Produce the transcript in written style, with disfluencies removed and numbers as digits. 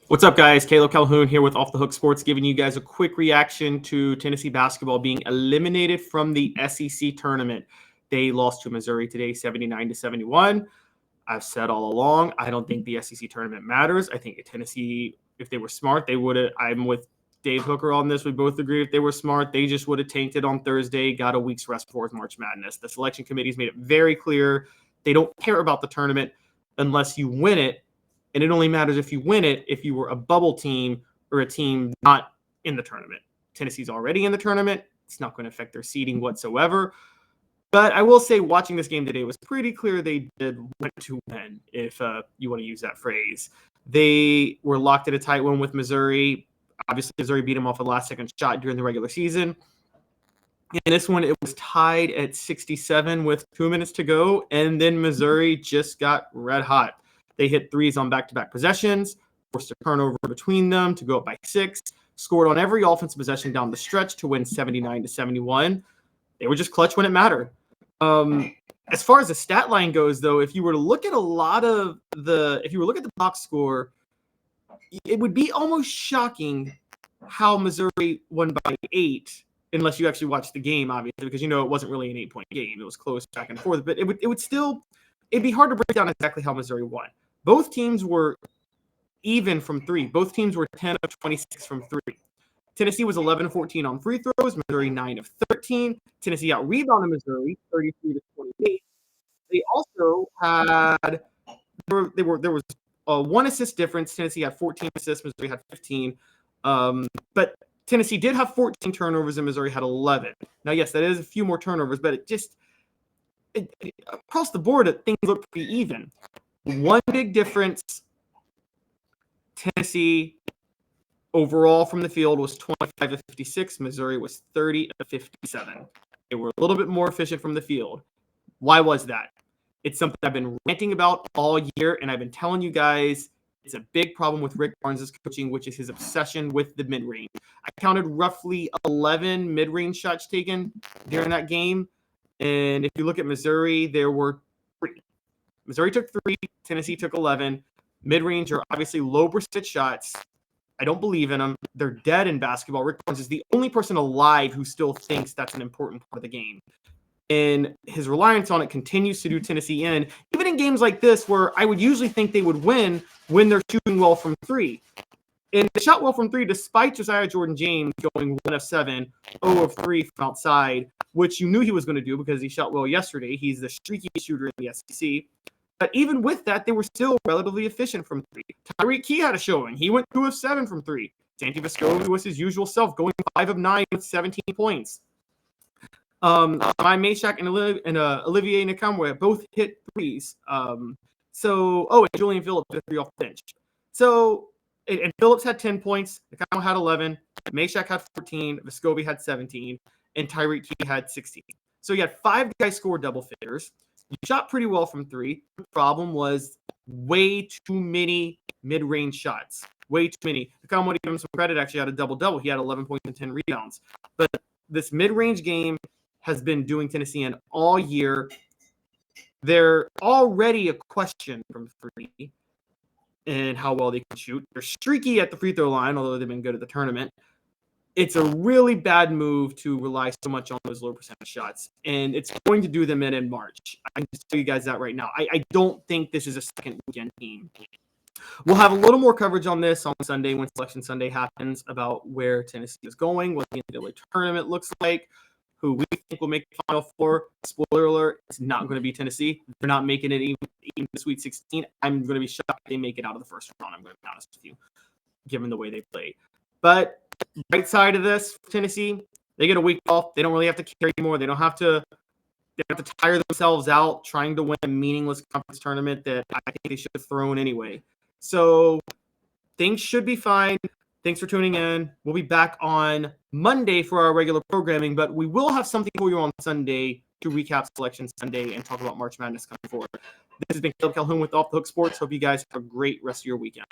What's up, guys? Caleb Calhoun here with Off the Hook Sports, giving you guys a quick reaction to Tennessee basketball being eliminated from the SEC tournament. They lost to Missouri today, 79-71. I've said all along, I don't think the SEC tournament matters. I think Tennessee, if they were smart, they would have. I'm with Dave Hooker on this. We both agree if they were smart, they just would have tanked it on Thursday, got a week's rest before March Madness. The selection committee's made it very clear they don't care about the tournament unless you win it. And it only matters if you win it if you were a bubble team or a team not in the tournament. Tennessee's already in the tournament. It's not going to affect their seeding whatsoever. But I will say watching this game today was pretty clear they did want to win, if you want to use that phrase. They were locked at a tight one with Missouri. Obviously, Missouri beat them off a last-second shot during the regular season. In this one, it was tied at 67 with 2 minutes to go, and then Missouri just got red hot. They hit threes on back-to-back possessions, forced a turnover between them to go up by 6, scored on every offensive possession down the stretch to win 79-71. They were just clutch when it mattered. As far as the stat line goes, though, if you were to look at the box score, it would be almost shocking how Missouri won by 8, unless you actually watched the game, obviously, because it wasn't really an 8-point game. It was close back and forth, but it'd be hard to break down exactly how Missouri won. Both teams were even from 3. Both teams were 10 of 26 from 3. Tennessee was 11 of 14 on free throws. Missouri 9 of 13. Tennessee out-rebounded Missouri 33-28. They also had there was a 1 assist difference. Tennessee had 14 assists. Missouri had 15. But Tennessee did have 14 turnovers and Missouri had 11. Now, yes, that is a few more turnovers, but across the board, things look pretty even. One big difference, Tennessee overall from the field was 25 of 56. Missouri was 30 of 57. They were a little bit more efficient from the field. Why was that? It's something I've been ranting about all year, and I've been telling you guys it's a big problem with Rick Barnes' coaching, which is his obsession with the mid-range. I counted roughly 11 mid-range shots taken during that game. And if you look at Missouri, there were 3. Missouri took 3. Tennessee took 11. Mid-range are obviously low percentage shots. I don't believe in them. They're dead in basketball. Rick Barnes is the only person alive who still thinks that's an important part of the game. And his reliance on it continues to do Tennessee in, even in games like this where I would usually think they would win when they're shooting well from 3. And they shot well from 3 despite Josiah-Jordan James going 1 of 7, 0 of 3 from outside, which you knew he was going to do because he shot well yesterday. He's the streaky shooter in the SEC. But even with that, they were still relatively efficient from 3. Tyreek Key had a showing. He went 2 of 7 from 3. Santi Vescovi was his usual self, going 5 of 9 with 17 points. Meshack and Olivier Nkamwe both hit threes. And Julian Phillips hit a 3 off the bench. And Phillips had 10 points. Nkamwe had 11. Meshack had 14. Vescovi had 17. And Tyreek Key had 16. So you had 5 guys score double figures. You shot pretty well from 3. The problem was way too many mid-range shots. Way too many. Nkamwe, to give him some credit, actually had a double-double. He had 11 points and 10 rebounds. But this mid-range game has been doing Tennessee in all year. They're already a question from 3 and how well they can shoot. They're streaky at the free throw line, although they've been good at the tournament. It's a really bad move to rely so much on those low percentage shots, and it's going to do them in March. I can just tell you guys that right now. I don't think this is a second weekend team. We'll have a little more coverage on this on Sunday when Selection Sunday happens about where Tennessee is going, what the NCAA tournament looks like, who we think will make the Final Four. Spoiler alert, it's not going to be Tennessee. They're not making it even the Sweet 16. I'm going to be shocked if they make it out of the first round, I'm going to be honest with you, given the way they play. But right side of this, Tennessee, they get a week off. They don't really have to carry anymore. They don't have to tire themselves out trying to win a meaningless conference tournament that I think they should have thrown anyway. So things should be fine. Thanks for tuning in. We'll be back on Monday for our regular programming, but we will have something for you on Sunday to recap Selection Sunday and talk about March Madness coming forward. This has been Caleb Calhoun with Off the Hook Sports. Hope you guys have a great rest of your weekend.